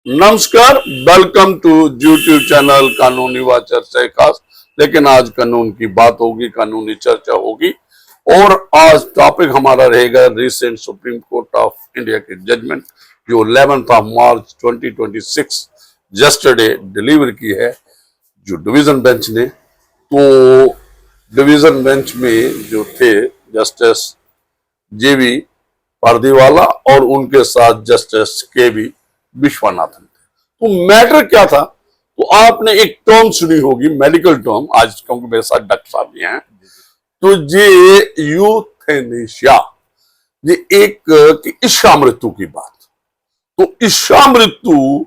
नमस्कार, welcome to YouTube channel कानूनी व चर्चा खास। लेकिन आज कानून की बात होगी, कानूनी चर्चा होगी और आज टॉपिक हमारा रहेगा recent supreme court of India के जजमेंट जो 11 मार्च 2026 यस्टरडे डिलीवर की है जो डिवीजन बेंच ने। तो डिवीजन बेंच में जो थे जस्टिस जेवी पारदीवाला और उनके साथ जस्टिस के विश्वनाथन थे। तो मैटर क्या था? तो आपने एक टर्म सुनी होगी, मेडिकल टर्म, आज क्योंकि मेरे साथ डॉक्टर साहब भी हैं। तो ये यूथेनेशिया, ये एक ईशा मृत्यु की बात। तो ईशा मृत्यु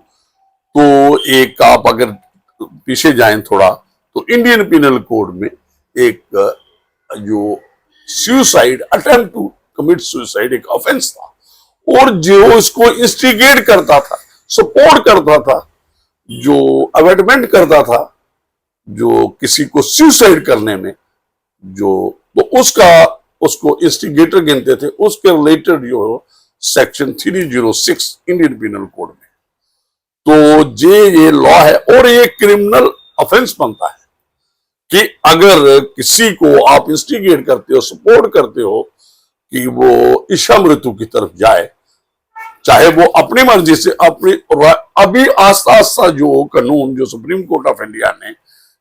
तो एक, आप अगर पीछे जाएं थोड़ा तो इंडियन पिनल कोड में एक जो suicide, attempt to commit suicide एक ऑफेंस था और जो इसको इंस्टिगेट करता था, सपोर्ट करता था, जो अवेटमेंट करता था, जो किसी को सुसाइड करने में जो तो उसको इंस्टिगेटर गिनते थे। उसके रिलेटेड जो सेक्शन 306 इंडियन पिनल कोड में तो ये लॉ है और ये क्रिमिनल ऑफेंस बनता है कि अगर किसी को आप इंस्टिगेट करते हो, सपोर्ट करते हो कि वो ईशा मृत्यु की तरफ जाए, चाहे वो अपनी मर्जी से अपनी। अभी आस्ता आस्ता जो कानून जो सुप्रीम कोर्ट ऑफ इंडिया ने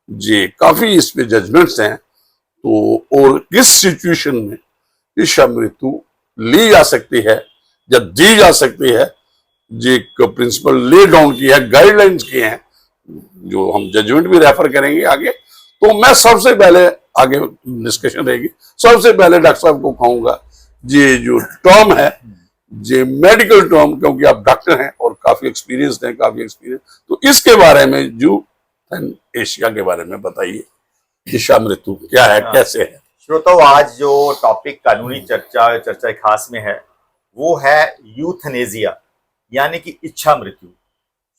जे काफी इस पे जजमेंट्स हैं, तो और किस सिचुएशन में ईशा मृत्यु ली जा सकती है या दी जा सकती है, जे प्रिंसिपल ले डाउन की है, गाइडलाइंस की हैं, जो हम जजमेंट भी रेफर करेंगे आगे। तो मैं सबसे पहले, आगे डिस्कशन रहेगी, सबसे पहले डॉक्टर साहब को कहूंगा ये जो टर्म है, ये मेडिकल टर्म, क्योंकि आप डॉक्टर हैं और काफी एक्सपीरियंस हैं, तो इसके बारे में यूथेनेशिया के बारे में बताइए। ईशा मृत्यु क्या है, कैसे है? श्रोताओ, आज जो टॉपिक कानूनी चर्चा खास में है वो है यूथनेजिया, यानी कि इच्छा मृत्यु।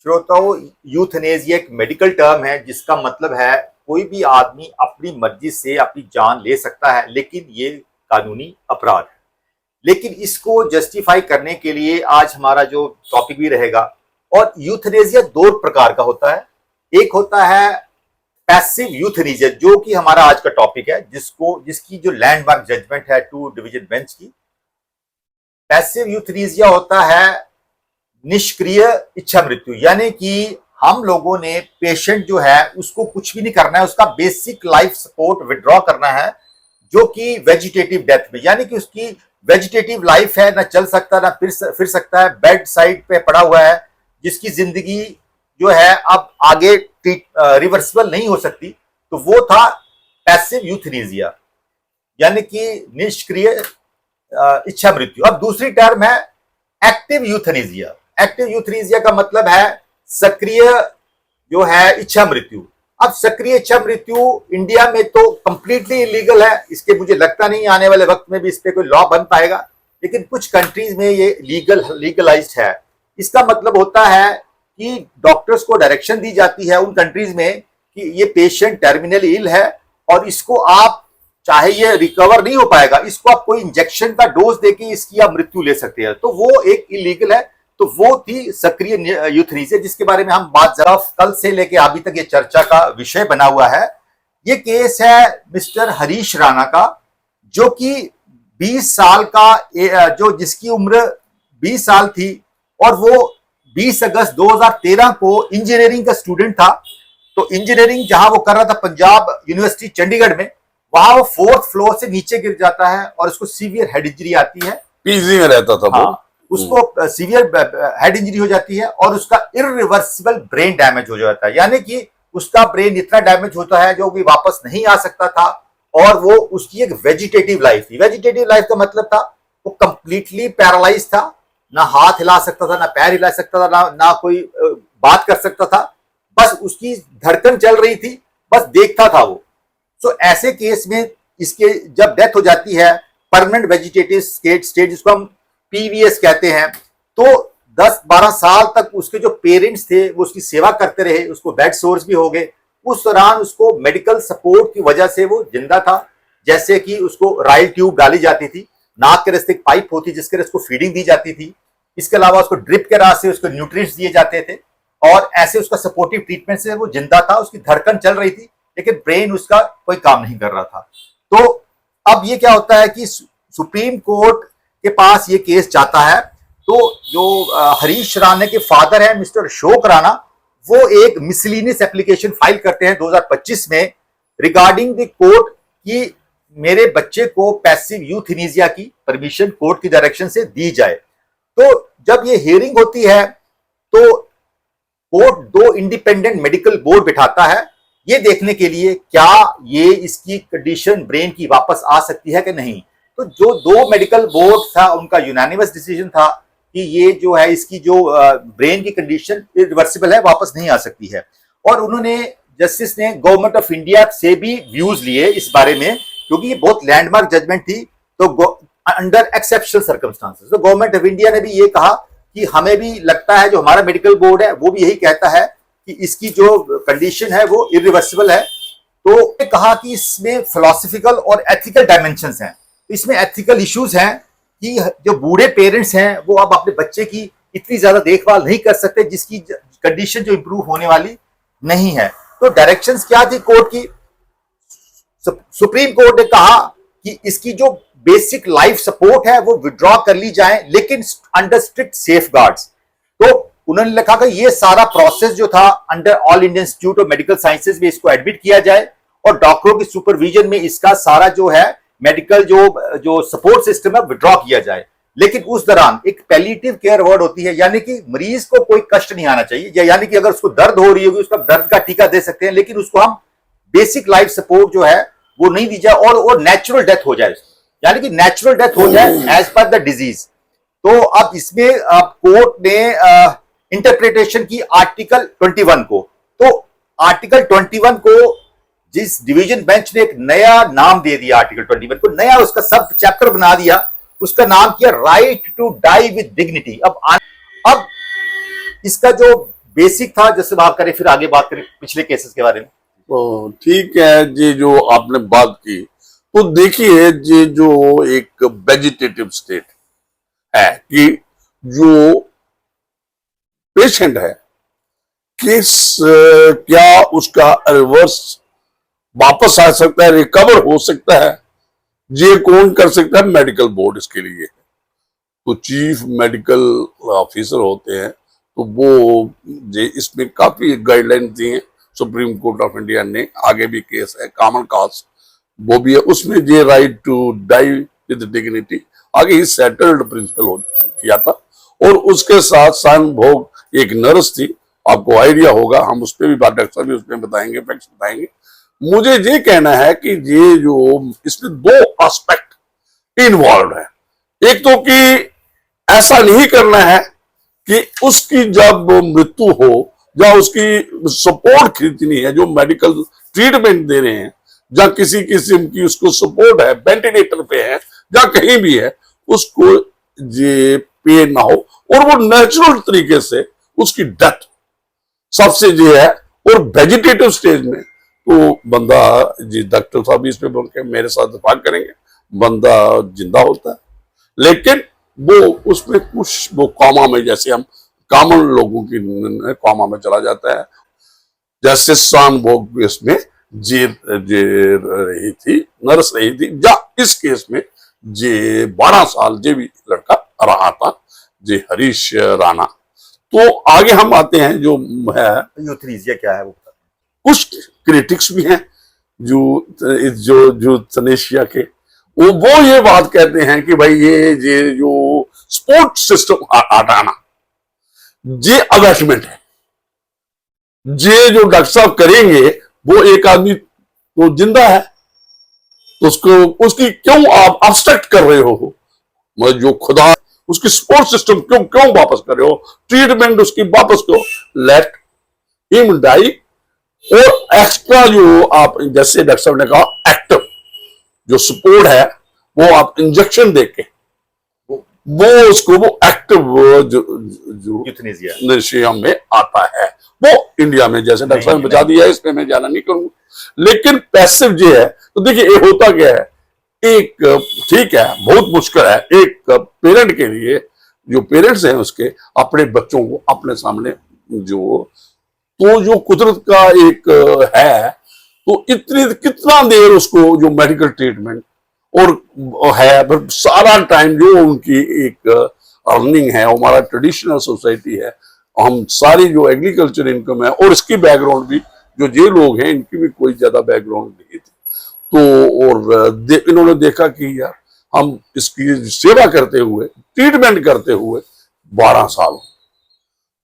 श्रोताओ, यूथनेजिया एक मेडिकल टर्म है जिसका मतलब है कोई भी आदमी अपनी मर्जी से अपनी जान ले सकता है, लेकिन ये कानूनी अपराध है। लेकिन इसको जस्टिफाई करने के लिए आज हमारा जो टॉपिक भी रहेगा। और यूथनेजिया दो प्रकार का होता है। एक होता है पैसिव यूथनेजिया, जो कि हमारा आज का टॉपिक है, जिसकी जो लैंडमार्क जजमेंट है 2 डिवीजन बेंच की। पैसिव यूथनेजिया होता है निष्क्रिय इच्छा मृत्यु, यानी कि हम लोगों ने पेशेंट जो है उसको कुछ भी नहीं करना है, उसका बेसिक लाइफ सपोर्ट विड्रॉ करना है, जो कि वेजिटेटिव डेथ में, यानी कि उसकी वेजिटेटिव लाइफ है, ना चल सकता ना फिर सकता है, बेड साइड पे पड़ा हुआ है, जिसकी जिंदगी जो है अब आगे रिवर्सिबल नहीं हो सकती। तो वो था पैसिव यूथनेसिया, यानी कि निष्क्रिय इच्छा मृत्यु। अब दूसरी टर्म है एक्टिव यूथनेसिया। एक्टिव यूथनेसिया का मतलब है सक्रिय जो है इच्छा मृत्यु। अब सक्रिय इच्छा मृत्यु इंडिया में तो कंप्लीटली इलीगल है, इसके मुझे लगता नहीं आने वाले वक्त में भी इस पे कोई लॉ बन पाएगा, लेकिन कुछ कंट्रीज में ये लीगलाइज्ड है। इसका मतलब होता है कि डॉक्टर्स को डायरेक्शन दी जाती है उन कंट्रीज में कि ये पेशेंट टर्मिनली इल है और इसको आप, चाहे ये रिकवर नहीं हो पाएगा, इसको आप कोई इंजेक्शन का डोज देके इसकी आप मृत्यु ले सकते हैं। तो वो एक इलीगल है। तो वो थी सक्रिय यूथनेसिया, जिसके बारे में हम बात जरा कल से लेके अभी तक ये चर्चा का विषय बना हुआ है। ये केस है मिस्टर हरीश राणा का, जो कि 20 साल का, जिसकी उम्र 20 साल थी और वो 20 अगस्त 2013 को इंजीनियरिंग का स्टूडेंट था। तो इंजीनियरिंग जहां वो कर रहा था पंजाब यूनिवर्सिटी चंडीगढ़ में, वहां वो 4th फ्लोर से नीचे गिर जाता है और उसको सीवियर हेड इंजरी आती है। पीजी में रहता था वो। उसको सीवियर हेड इंजरी हो जाती है और उसका इरिवर्सिबल ब्रेन डैमेज हो जाता है, यानी कि उसका ब्रेन इतना डैमेज होता है जो भी वापस नहीं आ सकता था। और वो उसकी एक वेजिटेटिव लाइफ थी। वेजिटेटिव लाइफ का मतलब था वो कंप्लीटली पैरालाइज था, ना हाथ हिला सकता था, ना पैर हिला सकता था, ना कोई बात कर सकता था, बस उसकी धड़कन चल रही थी, बस देखता था वो। सो ऐसे केस में इसके जब डेथ हो जाती है, परमानेंट वेजिटेटिव स्टेट जिसको हम पीवीएस कहते हैं, तो 10-12 साल तक उसके जो पेरेंट्स थे वो उसकी सेवा करते रहे, उसको बेड सोर्स भी हो गए। उस दौरान उसको मेडिकल सपोर्ट की वजह से वो जिंदा था, जैसे कि उसको राइल ट्यूब डाली जाती थी, नाक के रास्ते एक पाइप होती जिसके उसको फीडिंग दी जाती थी, इसके अलावा उसको ड्रिप के रास्ते उसको न्यूट्रिएंट्स दिए जाते थे। और ऐसे उसका सपोर्टिव ट्रीटमेंट से वो जिंदा था, उसकी धड़कन चल रही थी, लेकिन ब्रेन उसका कोई काम नहीं कर रहा था। तो अब ये क्या होता है कि सुप्रीम कोर्ट के पास ये केस जाता है, तो जो हरीश राणा के फादर है मिस्टर अशोक राणा, वो एक मिसलिनियस एप्लीकेशन फाइल करते हैं 2025 में रिगार्डिंग द कोर्ट कि मेरे बच्चे को पैसिव यूथेनेसिया की परमिशन कोर्ट की डायरेक्शन से दी जाए। तो जब ये हियरिंग होती है तो कोर्ट 2 इंडिपेंडेंट मेडिकल बोर्ड बिठाता है ये देखने के लिए क्या ये इसकी कंडीशन ब्रेन की वापस आ सकती है कि नहीं। तो जो 2 मेडिकल बोर्ड था उनका यूनानिमस डिसीजन था कि ये जो है इसकी जो ब्रेन की कंडीशन इरिवर्सिबल है, वापस नहीं आ सकती है। और उन्होंने जस्टिस ने गवर्नमेंट ऑफ इंडिया से भी व्यूज लिए इस बारे में, क्योंकि ये बहुत लैंडमार्क जजमेंट थी। तो अंडर एक्सेप्शनल सर्कमस्टांसेस तो गवर्नमेंट ऑफ इंडिया ने भी ये कहा कि हमें भी लगता है, जो हमारा मेडिकल बोर्ड है वो भी यही कहता है कि इसकी जो कंडीशन है वो इरिवर्सिबल है। तो कहा कि इसमें फिलोसफिकल और एथिकल डायमेंशंस हैं। तो इसमें एथिकल इश्यूज हैं कि जो बूढ़े पेरेंट्स हैं वो अब अपने बच्चे की इतनी ज्यादा देखभाल नहीं कर सकते जिसकी कंडीशन जो इंप्रूव होने वाली नहीं है। तो डायरेक्शंस क्या थी कोर्ट की? सुप्रीम कोर्ट ने कहा कि इसकी जो बेसिक लाइफ सपोर्ट है वो विड्रॉ कर ली जाए, लेकिन अंडर स्ट्रिक्ट सेफगार्ड्स। तो उन्होंने लिखा कि ये सारा प्रोसेस जो था under all Indian institute of medical sciences में इसको एडमिट किया जाए और डॉक्टरों की सुपरविजन में इसका सारा जो है मेडिकल जो सपोर्ट सिस्टम है विड्रॉ किया जाए। लेकिन उस दौरान एक पैलिएटिव केयर वर्ड होती है, यानी कि मरीज को कोई कष्ट नहीं आना चाहिए, या यानी कि अगर उसको दर्द हो रही होगी उसका दर्द का टीका दे सकते हैं, लेकिन उसको हम बेसिक लाइफ सपोर्ट जो है वो नहीं दी जाए और नेचुरल डेथ हो जाए, यानी कि नेचुरल डेथ हो जाए एज पर द डिजीज। तो अब इसमें कोर्ट ने इंटरप्रिटेशन की आर्टिकल 21 को। तो आर्टिकल 21 को जिस डिवीजन बेंच ने एक नया नाम दे दिया, आर्टिकल 21 को नया उसका सब चैप्टर बना दिया, उसका नाम किया right to die with dignity. अब इसका जो बेसिक था, जैसे बात करें फिर आगे बात करें पिछले केसेस के बारे में। तो ठीक है जी, जो आपने बात की तो देखिए ये जो एक वेजिटेटिव स्टेट है कि जो पेशेंट है क्या उसका रिवर्स वापस आ सकता है, रिकवर हो सकता है, ये कौन कर सकता है? मेडिकल बोर्ड इसके लिए। तो चीफ मेडिकल ऑफिसर होते हैं, तो वो इसमें काफी गाइडलाइन दी हैं सुप्रीम कोर्ट ऑफ इंडिया ने। आगे भी केस है कॉमन कॉज वो भी है, उसमें ये right to die with dignity आगे ही सेटल्ड प्रिंसिपल किया था। और उसके साथ सान भोग एक नर्स थी, आपको आइडिया होगा, हम उस पर भी बात डॉक्टर भी उसमें बताएंगे, फैक्ट्स बताएंगे। मुझे ये कहना है कि ये जो इसमें 2 एस्पेक्ट इन्वॉल्व है। एक तो कि ऐसा नहीं करना है कि उसकी जब मृत्यु हो या उसकी सपोर्ट खरीदनी है, जो मेडिकल ट्रीटमेंट दे रहे हैं, या किसी किस्म की उसको सपोर्ट है, वेंटिलेटर पे है या कहीं भी है, उसको ये पे ना हो और वो नेचुरल तरीके से उसकी डेथ सबसे जो है। और वेजिटेटिव स्टेज में तो बंदा जी, डॉक्टर साहब इस पे बोल के मेरे साथ इत्तेफाक करेंगे, बंदा जिंदा होता है, लेकिन वो उसमें कुछ वो कॉमा में, जैसे हम कॉमन लोगों की कॉमा में चला जाता है, जैसे सान भोग इसमें जे रही थी, नर्स रही थी, या इस केस में जे 12 साल जे भी लड़का रहा था, जे हरीश राणा। तो आगे हम आते हैं जो है यूथनेसिया क्या है वो। कुछ क्रिटिक्स भी हैं जो थनेशिया के, वो ये बात कहते हैं कि भाई ये जो स्पोर्ट सिस्टम हटाना ये अबैटमेंट है, ये जो डॉक्टर साहब करेंगे, वो एक आदमी तो जिंदा है तो उसकी क्यों आप अब्स्ट्रैक्ट कर रहे हो? मतलब जो खुदा उसकी सपोर्ट सिस्टम क्यों वापस कर रहे हो? ट्रीटमेंट उसकी वापस करो, लेट हिम डाई। और एक्स्ट्रा जो आप, जैसे डॉक्टर साहब ने कहा, एक्टिव जो सपोर्ट है वो आप इंजेक्शन देके वो उसको वो एक्टिव जो यूथनेसिया में आता है, वो इंडिया में जैसे डॉक्टर साहब ने बता दिया है, इसमें मैं जाना नहीं करूंगा। लेकिन पैसिव जो है, तो देखिए ये होता क्या है, एक ठीक है बहुत मुश्किल है एक पेरेंट के लिए, जो पेरेंट्स हैं उसके अपने बच्चों को अपने सामने जो तो जो कुदरत का एक है, तो इतनी कितना देर उसको जो मेडिकल ट्रीटमेंट और है, पर सारा टाइम जो उनकी एक अर्निंग है, हमारा ट्रेडिशनल सोसाइटी है, हम सारी जो एग्रीकल्चर इनकम है और इसकी बैकग्राउंड भी जो ये लोग हैं इनकी भी कोई ज्यादा बैकग्राउंड नहीं थी, तो और इन्होंने देखा कि यार हम इसकी सेवा करते हुए ट्रीटमेंट करते हुए 12 साल,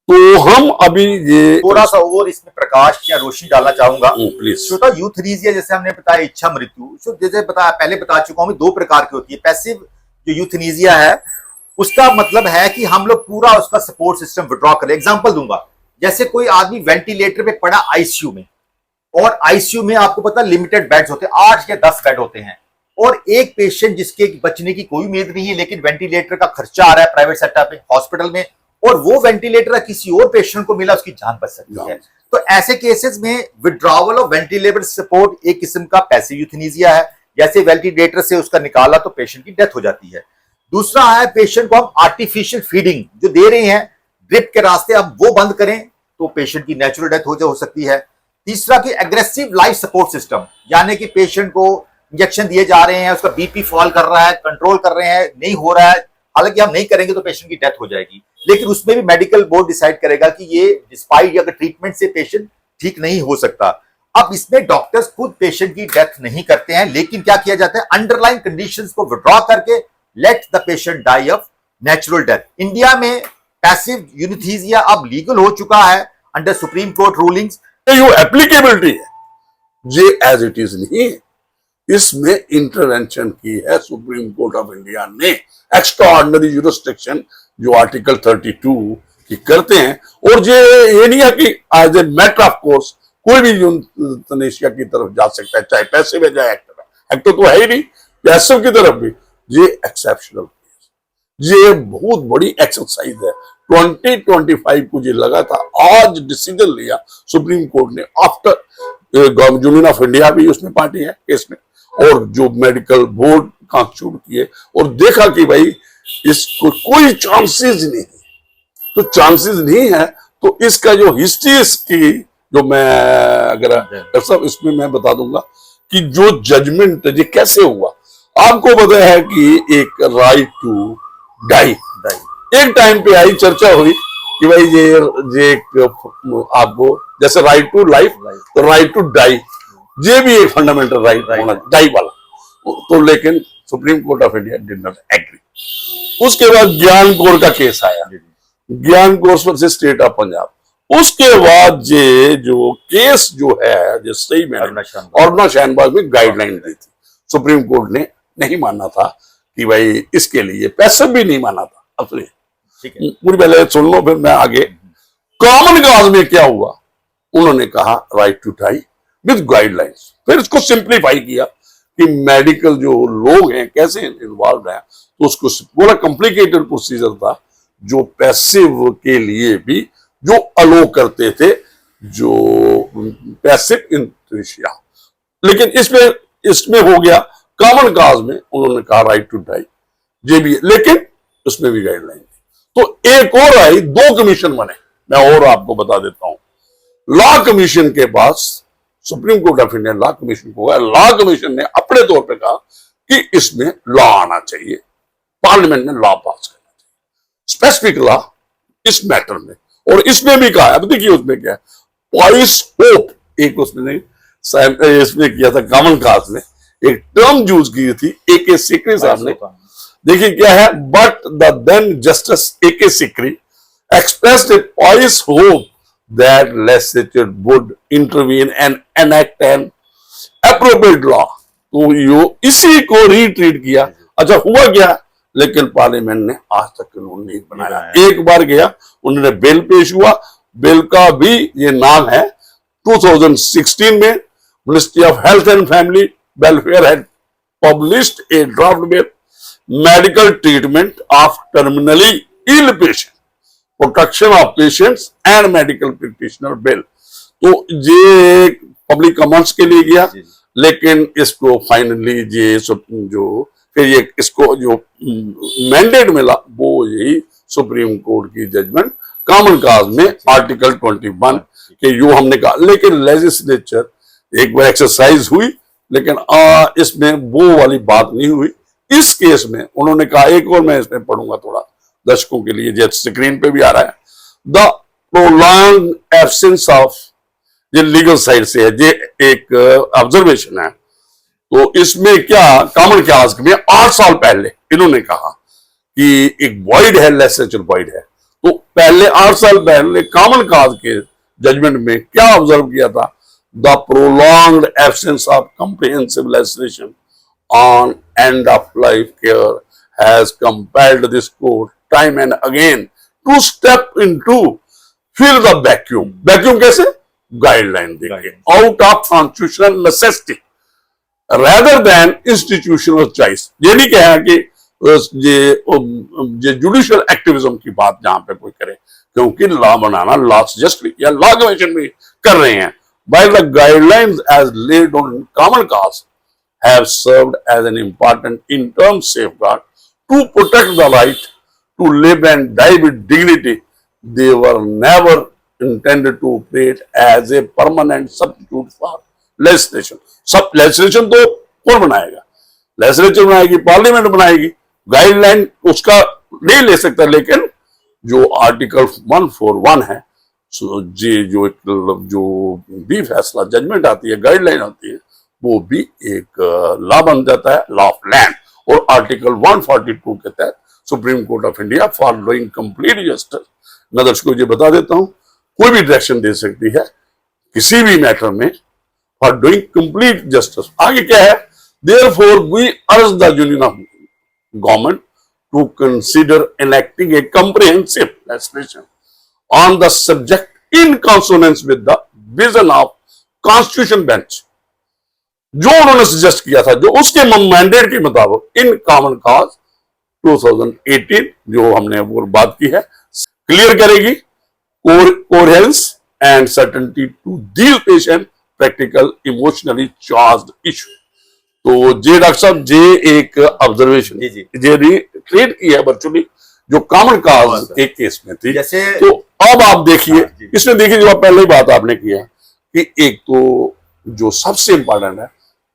तो हम अभी ये थोड़ा सा और इसमें प्रकाश या रोशनी डालना चाहूंगा प्लीज। श्रोता, यूथनीजिया जैसे हमने बताया इच्छा मृत्यु, जैसे बताया पहले बता चुका हूं, 2 प्रकार की होती है। पैसिव जो यूथनीजिया है उसका मतलब है कि हम लोग पूरा उसका सपोर्ट सिस्टम विड्रॉ करें। एग्जांपल दूंगा, जैसे कोई आदमी वेंटिलेटर पे पड़ा आईसीयू में, और आईसीयू में आपको पता लिमिटेड बेड्स होते हैं, 8 या 10 बेड होते हैं, और एक पेशेंट जिसके बचने की कोई उम्मीद नहीं है, लेकिन वेंटिलेटर का खर्चा आ रहा है प्राइवेट सेक्टर पे हॉस्पिटल में, और वो वेंटिलेटर किसी और पेशेंट को मिला, उसकी जान बच सकती है। तो ऐसे केसेस में विड्रॉवल ऑफ वेंटिलेटर सपोर्ट एक किस्म का पैसिव यूथनीजिया है। जैसे वेंटिलेटर से उसका निकाला तो पेशेंट की डेथ हो जाती है। दूसरा है पेशेंट को हम आर्टिफिशियल फीडिंग जो दे रहे हैं ड्रिप के रास्ते, अब वो बंद करें तो पेशेंट की नेचुरल डेथ हो सकती है। तीसरा कि एग्रेसिव लाइफ सपोर्ट सिस्टम, यानी कि पेशेंट को इंजेक्शन दिए जा रहे हैं, उसका बीपी फॉल कर रहा है, कंट्रोल कर रहे हैं, नहीं हो रहा है, हालांकि हम नहीं करेंगे तो पेशेंट की डेथ हो जाएगी, लेकिन उसमें भी मेडिकल बोर्ड डिसाइड करेगा कि ये डिस्पाइट अगर ट्रीटमेंट से पेशेंट ठीक नहीं हो सकता। अब इसमें डॉक्टर्स खुद पेशेंट की डेथ नहीं करते हैं, लेकिन क्या किया जाता है, अंडरलाइन कंडीशंस को विड्रॉ करके let the patient die of natural death. India में पैसिव यूथनीसिया अब लीगल हो चुका है अंडर सुप्रीम कोर्ट रूलिंग्स। जो एप्लीकेबिलिटी है ये एज इट इज नहीं है, इसमें इंटरवेंशन की है सुप्रीम कोर्ट ऑफ इंडिया ने, एक्स्ट्रा ऑर्डिनरी जुरिस्डिक्शन जो आर्टिकल 32 की करते हैं, और ये नहीं है कि as a matter of course कोई भी यूथनेशिया की तरफ जा सकता है, चाहे पैसिव है चाहे एक्टिव है। एक्टिव तो है ही नहीं, पैसिव की तरफ भी ये एक्सेप्शनल केस, ये बहुत बड़ी एक्सरसाइज है। 2025 को ये लगा था, आज डिसीजन लिया सुप्रीम कोर्ट ने, आफ्टर यूनियन ऑफ इंडिया भी उसमें पार्टी है केस में, और जो मेडिकल बोर्ड कंस्टिट्यूट किए, और देखा कि भाई इसको कोई चांसेस नहीं है, तो चांसेस नहीं है तो इसका जो हिस्ट्री इसकी जो मैं अगर सब इसमें मैं बता दूंगा कि जो जजमेंट ये कैसे हुआ। आपको पता है कि एक राइट टू डाई एक टाइम पे आई, चर्चा हुई कि भाई ये आपको जैसे राइट टू लाइफ तो राइट टू डाई, ये भी एक फंडामेंटल राइट होना डाई वाला, तो लेकिन supreme court of India did not agree. उसके बाद ज्ञान कौर का केस आया, Gyan Kaur versus state of Punjab. उसके बाद ये जो केस जो है जो सही में अरुणा शहनबाज में गाइडलाइन दी थी, सुप्रीम कोर्ट ने नहीं माना था कि भाई इसके लिए, पैसे भी नहीं माना था। अपने पूरी पहले सुन लो फिर मैं आगे। कॉमन काज में क्या हुआ, उन्होंने कहा right to die with guidelines, फिर इसको सिंप्लीफाई किया कि मेडिकल जो लोग हैं कैसे इन्वॉल्व हैं, तो उसको पूरा कॉम्प्लिकेटेड प्रोसीजर था जो पैसिव के लिए भी जो अलो करते थे, जो पैसिव यूथनेशिया। लेकिन इसमें हो गया कॉमन काज में उन्होंने कहा राइट टू डाई, ये भी, लेकिन उसमें भी गाइडलाइन थी। तो एक और आई, 2 कमीशन बने, मैं और आपको बता देता हूं। लॉ कमीशन के पास Supreme court of India law commission को, लॉ कमीशन ने अपने तौर पे कहा कि इसमें लॉ आना चाहिए, पार्लियामेंट ने लॉ पास करना चाहिए, स्पेसिफिक लॉ इस मैटर में। और इसमें भी कहा, अब देखिए उसमें क्या है, पॉइस होप, एक उसने इसमें किया था कॉमन काज में, एक टर्म यूज की थी ए.के. सिकरी साहब ने। देखिए क्या है, but the then justice A K. Sikri expressed a pious hope that legislature would intervene and enact an appropriate law। तो यो इसी को रीट्रीट किया। अच्छा हुआ क्या, लेकिन पार्लियामेंट ने आज तक कानून नहीं बनाया। एक बार गया, उन्होंने बिल पेश हुआ, बिल का भी ये नाम है 2016 में ministry of health and family welfare had published a draft bill medical treatment of terminally ill patient, protection of patients and medical practitioner bill. तो ये पब्लिक कमेंट्स के लिए गया, लेकिन इसको फाइनली ये जो फिर ये इसको जो मैंडेट मिला वो यही सुप्रीम कोर्ट की जजमेंट कॉमन काज में आर्टिकल 21 के यू हमने कहा, लेकिन लेजिस्लेचर एक बार एक्सरसाइज हुई, लेकिन इसमें वो वाली बात नहीं हुई। इस केस में उन्होंने कहा, एक और मैं इसमें पढ़ूंगा थोड़ा दर्शकों के लिए, जैसे स्क्रीन पे भी आ रहा है, द प्रोलॉन्ग एब्सेंस ऑफ, ये लीगल साइड से है, ये एक ऑब्जर्वेशन है। तो इसमें क्या कॉमन काज में 8 साल पहले इन्होंने कहा कि एक वॉइड है, लेजिस्लेचर वॉइड है। तो पहले 8 साल पहले कॉमन काज के जजमेंट में क्या ऑब्जर्व किया था, the prolonged absence of comprehensive legislation on end of life care has compelled this court time and again to step into fill the vacuum. Vacuum कैसे? गाइडलाइन देके, out of constitutional necessity rather than institutional choice। ये नहीं कहा कि ये judicial activism की बात जहां पे कोई करे, क्योंकि लॉ बनाना, लॉ सजेस्ट भी या लॉ कमीशन भी कर रहे हैं। By the guidelines as laid on common cause have served as an important interim safeguard to protect the right to live and die with dignity. They were never intended to operate as a permanent substitute for legislation। सब legislation तो कौन बनाएगा? Legislature बनाएगी, parliament बनाएगी, guideline उसका नहीं ले सकता। लेकिन जो आर्टिकल 141 है, जो भी फैसला जजमेंट आती है, गाइडलाइन आती है, वो भी एक लॉ बन जाता है, लॉ ऑफ लैंड। और आर्टिकल 142 के तहत supreme court of India for doing complete justice, मैं दर्शकों को बता देता हूं, कोई भी डायरेक्शन दे सकती है किसी भी मैटर में फॉर डूइंग कंप्लीट जस्टिस। आगे क्या है? Therefore we urge the union of government to consider enacting a comprehensive legislation on the subject in consonance with the vision of Constitution Bench। जो उन्होंने सजेस्ट किया था, जो उसके मैंडेट के मुताबिक इन कॉमन काज 2018 जो हमने वो बात की है, क्लियर करेगी coherence and certainty to deal patient practical emotionally charged issue. तो जे डॉक्टर साहब, जे एक ऑब्जर्वेशन जे क्रिएट की है वर्चुअली जो कॉमन काज के केस में थी। जैसे तो अब आप देखिए, इसमें देखिए जो पहले ही बात आपने किया कि एक तो जो सबसे इंपॉर्टेंट है,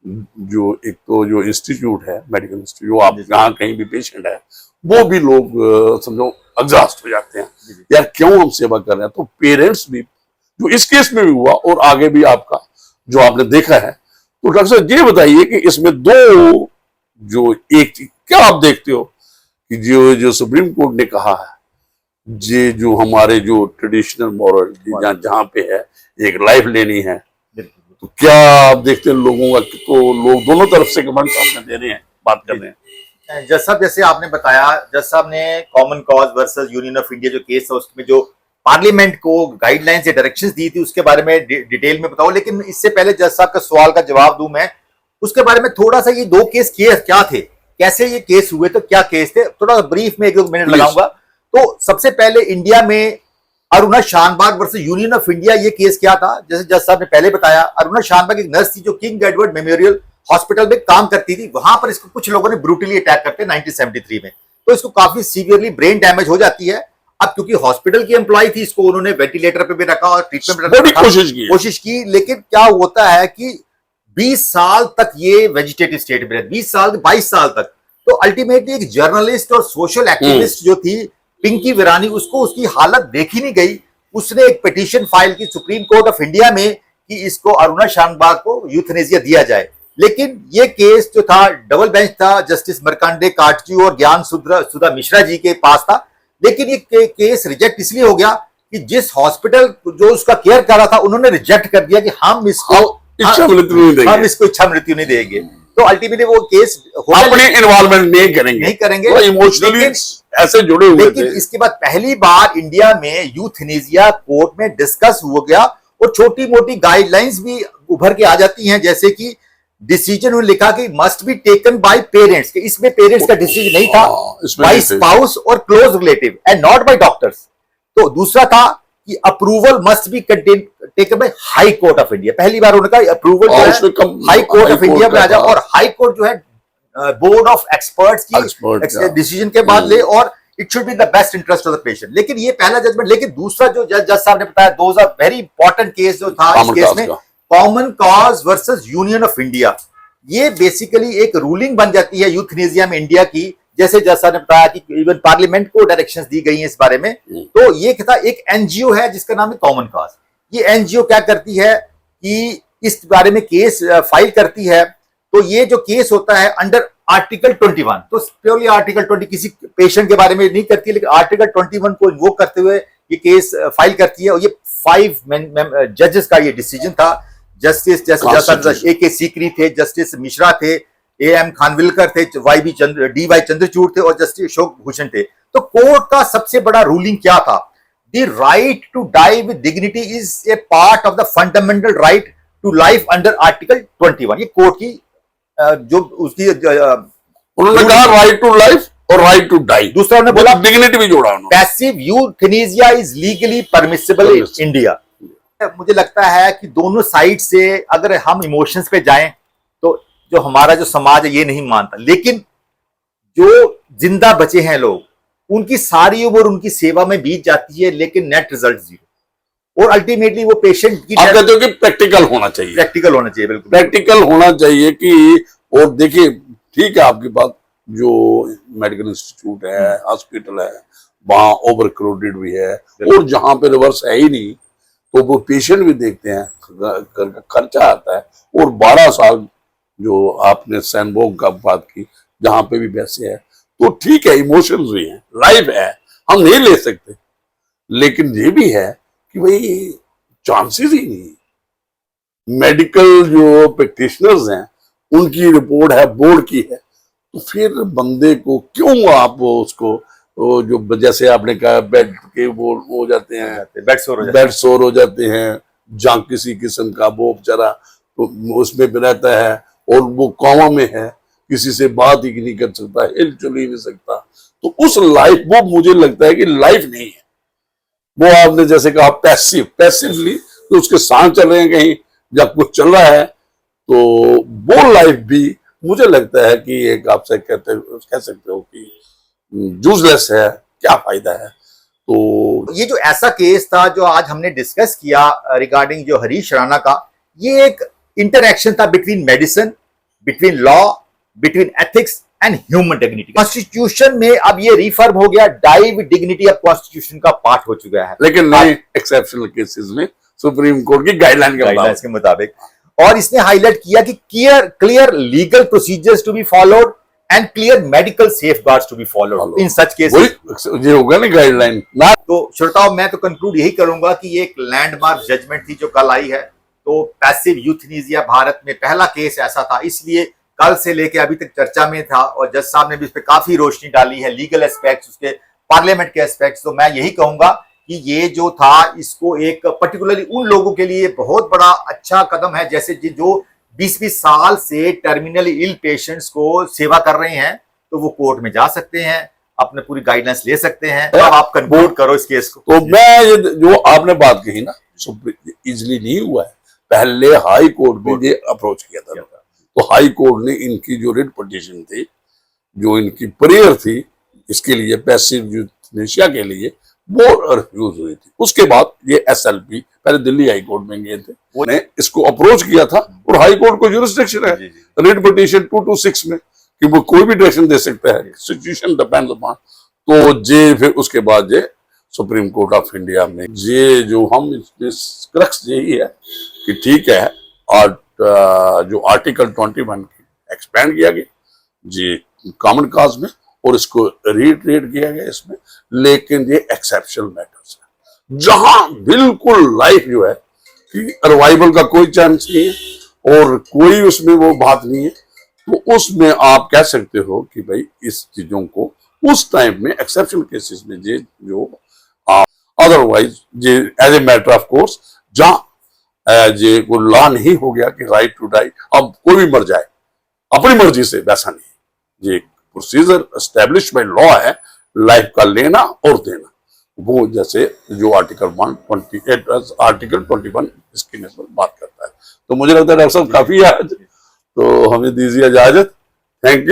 जो एक तो जो इंस्टीट्यूट है, मेडिकल इंस्टीट्यूट, जो आप जहाँ कहीं भी पेशेंट है, वो भी लोग समझो एग्जॉस्ट हो जाते हैं, यार क्यों हम सेवा कर रहे हैं। तो पेरेंट्स भी, जो इस केस में भी हुआ और आगे भी आपका जो आपने देखा है, तो डॉक्टर साहब ये बताइए कि इसमें दो जो एक चीज क्या आप देखते हो कि जो सुप्रीम कोर्ट ने कहा है, ये जो हमारे जो ट्रेडिशनल मॉरलिटी जहाँ पे है, एक लाइफ लेनी है, तो क्या आप देखते हैं लोगों का, तो लोग दोनों तरफ से कमेंट आपने दे रहे हैं, बात कर रहे हैं। जज साहब, जैसे आपने बताया, जज साहब ने common cause versus union of India जो केस है, उसमें जो पार्लियामेंट को गाइडलाइंस या डायरेक्शंस दी थी, उसके बारे में डिटेल में बताओ। लेकिन इससे पहले जज साहब का सवाल का जवाब दूं मैं, उसके बारे में थोड़ा सा, ये दो केस क्या थे, कैसे ये केस हुए, तो क्या केस थे, थोड़ा ब्रीफ में 1-2 मिनट लगाऊंगा। तो सबसे पहले इंडिया में Aruna Shanbaug versus union of India, ये केस क्या था? जैसे जज साहब ने पहले बताया, अरुणा शानबाग एक नर्स थी जो किंग एडवर्ड मेमोरियल हॉस्पिटल में काम करती थी। वहां पर इसको कुछ लोगों ने ब्रूटली अटैक करते 1973 में, तो इसको काफी सीवियरली ब्रेन डैमेज हो जाती है। अब क्योंकि हॉस्पिटल की एम्प्लॉय थी, इसको उन्होंने वेंटिलेटर पे भी रखा और ट्रीटमेंट में कोशिश की, लेकिन क्या होता है कि 20 साल तक ये वेजिटेटिव स्टेट में, 20 साल 22 साल तक। तो अल्टीमेटली एक जर्नलिस्ट और सोशल एक्टिविस्ट जो थी पिंकी विरानी, उसको उसकी हालत देखी नहीं गई। उसने एक पिटीशन फाइल की सुप्रीम कोर्ट ऑफ इंडिया में कि इसको अरुणा शानबाग को यूथनेसिया दिया जाए। लेकिन ये केस जो था, डबल बेंच था, जस्टिस मरकंडे काटजू और ज्ञान सुधा मिश्रा जी के पास था। लेकिन ये केस रिजेक्ट इसलिए हो गया कि जिस हॉस्पिटल जो उसका केयर कर रहा था, उन्होंने रिजेक्ट कर दिया कि हम इसको इच्छा मृत्यु नहीं देंगे। तो अल्टीमेटली वो केस अपनी इन्वॉल्वमेंट नहीं करेंगे, वो इमोशनली ऐसे जुड़े हुए थे। लेकिन इसके बाद पहली बार इंडिया में यूथनेसिया कोर्ट में डिस्कस हो गया और छोटी मोटी गाइडलाइंस भी उभर के आ जाती हैं, जैसे कि डिसीजन उन्होंने लिखा कि must be taken by parents, कि इसमें पेरेंट्स का डिसीजन नहीं था, बाय स्पाउस और close relative and not bye doctors. तो दूसरा था कि approval must be taken by high court of India. पहली बार उन्होंने कहा approval high court of India में आ जाए, और हाई कोर्ट जो है बोर्ड ऑफ एक्सपर्ट्स की डिसीजन के बाद ले, और it should be the best interest of the patient. लेकिन ये पहला जजमेंट। लेकिन दूसरा जो जज साहब ने बताया, those are very important case जो था इस केस में, common cause versus union of India. ये बेसिकली एक रूलिंग बन जाती है यूथनेसिया में इंडिया की। जैसे जज साहब ने बताया कि इवन पार्लियामेंट को डायरेक्शंस दी गई हैं इस बारे में। तो ये था, एक एनजीओ है जिसका नाम है कॉमन कॉज। ये एनजीओ क्या करती है कि इस बारे में केस फाइल करती है। तो ये जो केस होता है अंडर आर्टिकल 21, तो प्योरली आर्टिकल 20 किसी पेशेंट के बारे में नहीं करती, लेकिन आर्टिकल 21 को इन्वोक करते हुए ये केस फाइल करती है। और ये 5 जजेस का ये डिसीजन था। जस्टिस ए के सीकरी थे, जस्टिस मिश्रा थे, ए एम खानविलकर थे, डी वाई चंद्रचूड़ थे और जस्टिस अशोक भूषण थे। तो कोर्ट का सबसे बड़ा रूलिंग क्या था? The right to die with dignity is a part of the fundamental right to life under article 21। ये कोर्ट की जो उसकी उन्होंने कहा राइट टू लाइफ और राइट टू डाई। दूसरा उन्होंने बोला डिग्निटी भी जोड़ा उन्होंने। Passive euthanasia is legally permissible in India. मुझे लगता है कि दोनों साइड से अगर हम इमोशंस पे जाएं तो जो हमारा जो समाज है ये नहीं मानता, लेकिन जो जिंदा बचे हैं लोग, उनकी सारी उम्र उनकी सेवा में बीत जाती है, लेकिन नेट रिजल्ट 0। और अल्टीमेटली वो पेशेंट की आप कहते हो कि प्रैक्टिकल होना चाहिए। प्रैक्टिकल होना चाहिए, बिल्कुल प्रैक्टिकल होना चाहिए कि, और देखिए ठीक है आपकी बात, जो मेडिकल इंस्टीट्यूट है, हॉस्पिटल है, वहां ओवर क्राउडेड भी है, और जहां पे रिवर्स है ही नहीं तो वो पेशेंट भी देखते हैं, खर्चा आता है। और 12 साल जो आपने सैनबोग का बात की, जहां पे भी वैसे है, तो ठीक है, इमोशंस भी हैं, लाइफ है, हम नहीं ले सकते, लेकिन ये भी है कि भाई चांसेस ही नहीं। मेडिकल जो प्रैक्टिशनर्स हैं उनकी रिपोर्ट है, बोर्ड की है, तो फिर बंदे को क्यों आप उसको जो जैसे आपने कहा बेड के वो हो जाते हैं, बेड सोर हो जाते हैं, जहाँ किसी किस्म का वो बेचारा तो उसमें भी रहता है और वो कॉमा में है, किसी से बात ही नहीं कर सकता, हिल चल ही नहीं सकता, तो उस लाइफ, वो मुझे लगता है कि लाइफ नहीं है वो। आपने जैसे कहा पैसिवली तो उसके साथ चल रहे हैं कहीं, जब कुछ चल रहा है, तो वो लाइफ भी मुझे लगता है कि एक आपसे कह सकते हो कि यूजलेस है, क्या फायदा है। तो ये जो ऐसा केस था जो आज हमने डिस्कस किया रिगार्डिंग जो हरीश राणा का, ये एक इंटरैक्शन था between medicine, between law, between ethics and human dignity. Constitution में अब ये रिफर्म हो गया, डाई विद डिग्निटी अब कॉन्स्टिट्यूशन का पार्ट हो चुका है, लेकिन नहीं एक्सेप्शनल केसेस में सुप्रीम कोर्ट की गाइडलाइन के मुताबिक। और इसने हाईलाइट किया कि clear legal procedures to be followed and clear medical safeguards to be followed in such cases. ये होगा ना गाइडलाइन ना। तो श्रोताओं, मैं तो कंक्लूड यही करूंगा कि ये एक लैंडमार्क जजमेंट थी जो कल आई है। तो पैसिव यूथनेसिया भारत में पहला केस ऐसा था, इसलिए कल से लेके अभी तक चर्चा में था और जज साहब ने भी इस पर काफी रोशनी डाली है, लीगल एस्पेक्ट्स, उसके पार्लियामेंट के एस्पेक्ट्स। तो मैं यही कहूंगा कि ये जो था, इसको एक पर्टिकुलरली उन लोगों के लिए बहुत बड़ा अच्छा कदम है, जैसे जो 20-20 साल से टर्मिनली इल पेशेंट्स को सेवा कर रहे हैं, तो वो कोर्ट में जा सकते हैं, अपने पूरी गाइडलाइंस ले सकते हैं। अब आप कंक्लूड करो इस केस को। तो मैं ये जो आपने बात कही ना, इजिली नहीं हुआ है, पहले हाई कोर्ट में ये अप्रोच किया था, तो हाई कोर्ट ने इनकी जो रिट पिटीशन थी, जो इनकी प्रेयर थी इसके लिए, पैसिव यूथनेसिया के लिए, वो रिफ्यूज हुई थी। उसके बाद ये SLP पहले दिल्ली हाई कोर्ट में गए थे, उन्होंने इसको अप्रोच किया था, और हाई कोर्ट को जुरिस्डिक्शन है रिट पिटीशन 226 में कि वो कोई भी डायरेक्शन दे सकता है, सिचुएशन डिपेंड्स अपॉन। तो जे फिर उसके बाद जे सुप्रीम कोर्ट ऑफ इंडिया में ये जो हम क्रक्स यही है कि ठीक है, और जो आर्टिकल 21 एक्सपेंड किया गया जी कॉमन कॉज में, और इसको रीट्रेट किया गया इसमें, लेकिन ये एक्सेप्शनल मैटर्स है, जहां बिल्कुल लाइफ जो है कि रिवाइवल का कोई चांस नहीं है और कोई उसमें वो बात नहीं है, तो उसमें आप कह सकते हो कि भाई इस चीजों को उस टाइम में एक्सेप्शनल केसेस में ये जो अदरवाइज ये as a matter of course, जहां ये वो लॉ नहीं हो गया कि राइट टू डाई, अब कोई भी मर जाए अपनी मर्जी से, वैसा नहीं। ये प्रोसीजर एस्टेब्लिश बाय लॉ है, लाइफ का लेना और देना, वो जैसे जो आर्टिकल 21 इसकी नस्बत बात करता है। तो मुझे लगता है डॉक्टर साहब काफी है आज, तो हमें दीजिए इजाजत। Thank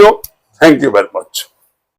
you very much.